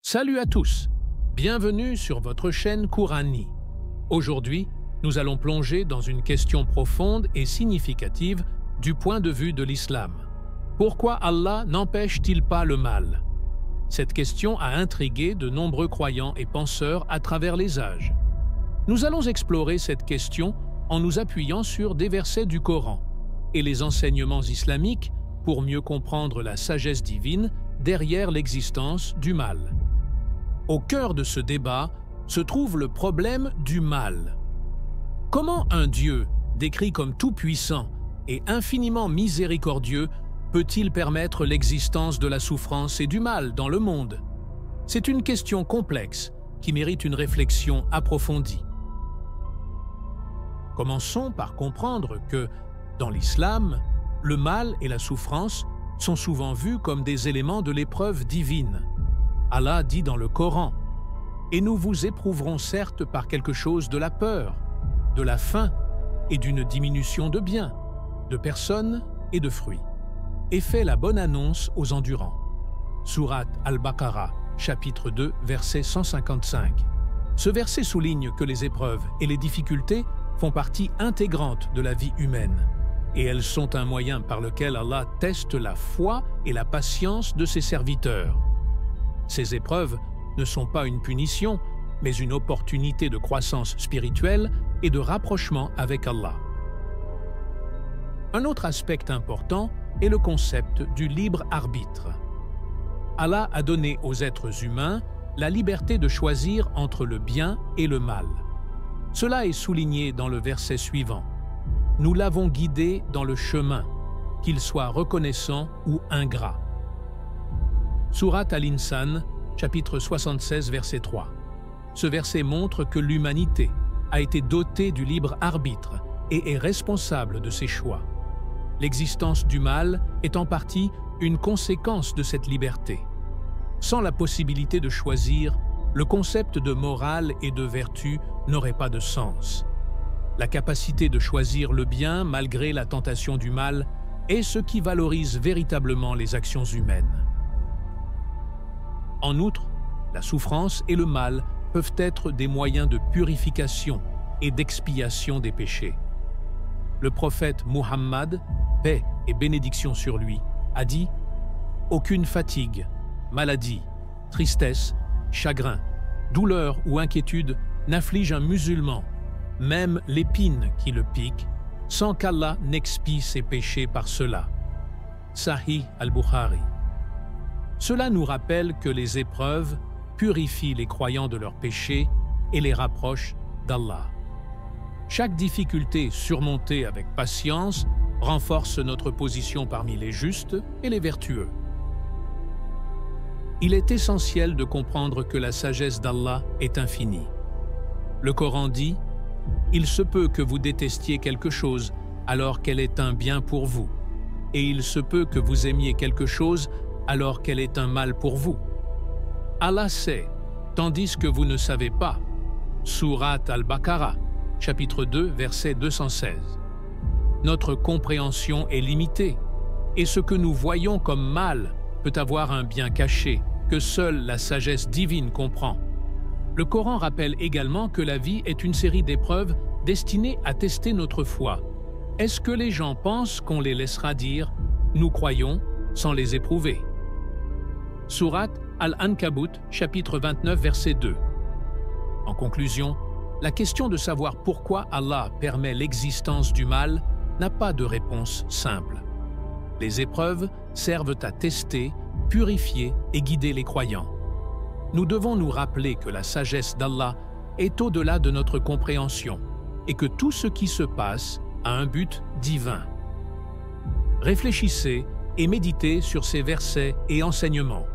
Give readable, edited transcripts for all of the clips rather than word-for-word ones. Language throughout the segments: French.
Salut à tous, bienvenue sur votre chaîne Courani. Aujourd'hui, nous allons plonger dans une question profonde et significative du point de vue de l'islam. Pourquoi Allah n'empêche-t-il pas le mal? Cette question a intrigué de nombreux croyants et penseurs à travers les âges. Nous allons explorer cette question en nous appuyant sur des versets du Coran et les enseignements islamiques pour mieux comprendre la sagesse divine derrière l'existence du mal. Au cœur de ce débat se trouve le problème du mal. Comment un Dieu, décrit comme tout-puissant et infiniment miséricordieux, peut-il permettre l'existence de la souffrance et du mal dans le monde? C'est une question complexe qui mérite une réflexion approfondie. Commençons par comprendre que, dans l'islam, le mal et la souffrance sont souvent vus comme des éléments de l'épreuve divine. Allah dit dans le Coran « Et nous vous éprouverons certes par quelque chose de la peur, de la faim et d'une diminution de biens, de personnes et de fruits. Et fait la bonne annonce aux endurants. » Sourate Al-Baqarah, chapitre 2, verset 155. Ce verset souligne que les épreuves et les difficultés font partie intégrante de la vie humaine, et elles sont un moyen par lequel Allah teste la foi et la patience de ses serviteurs. Ces épreuves ne sont pas une punition, mais une opportunité de croissance spirituelle et de rapprochement avec Allah. Un autre aspect important est le concept du libre arbitre. Allah a donné aux êtres humains la liberté de choisir entre le bien et le mal. Cela est souligné dans le verset suivant. « Nous l'avons guidé dans le chemin, qu'il soit reconnaissant ou ingrat. » Sourate Al-Insan, chapitre 76, verset 3. Ce verset montre que l'humanité a été dotée du libre arbitre et est responsable de ses choix. L'existence du mal est en partie une conséquence de cette liberté. Sans la possibilité de choisir, le concept de morale et de vertu n'aurait pas de sens. La capacité de choisir le bien malgré la tentation du mal est ce qui valorise véritablement les actions humaines. En outre, la souffrance et le mal peuvent être des moyens de purification et d'expiation des péchés. Le prophète Muhammad, paix et bénédiction sur lui, a dit « Aucune fatigue, maladie, tristesse, chagrin, douleur ou inquiétude n'afflige un musulman, même l'épine qui le pique, sans qu'Allah n'expie ses péchés par cela. » Sahih al-Bukhari. Cela nous rappelle que les épreuves purifient les croyants de leurs péchés et les rapprochent d'Allah. Chaque difficulté surmontée avec patience renforce notre position parmi les justes et les vertueux. Il est essentiel de comprendre que la sagesse d'Allah est infinie. Le Coran dit « Il se peut que vous détestiez quelque chose alors qu'elle est un bien pour vous, et il se peut que vous aimiez quelque chose alors qu'elle est un mal pour vous. Allah sait, tandis que vous ne savez pas. » Sourate Al-Baqarah, chapitre 2, verset 216. Notre compréhension est limitée, et ce que nous voyons comme mal peut avoir un bien caché que seule la sagesse divine comprend. Le Coran rappelle également que la vie est une série d'épreuves destinées à tester notre foi. Est-ce que les gens pensent qu'on les laissera dire « nous croyons » sans les éprouver? Sourate Al-Ankabut, chapitre 29, verset 2. En conclusion, la question de savoir pourquoi Allah permet l'existence du mal n'a pas de réponse simple. Les épreuves servent à tester, purifier et guider les croyants. Nous devons nous rappeler que la sagesse d'Allah est au-delà de notre compréhension et que tout ce qui se passe a un but divin. Réfléchissez et méditez sur ces versets et enseignements.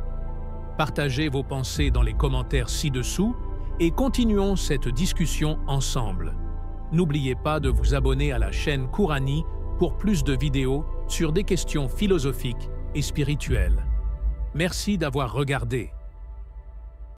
Partagez vos pensées dans les commentaires ci-dessous et continuons cette discussion ensemble. N'oubliez pas de vous abonner à la chaîne Courani pour plus de vidéos sur des questions philosophiques et spirituelles. Merci d'avoir regardé.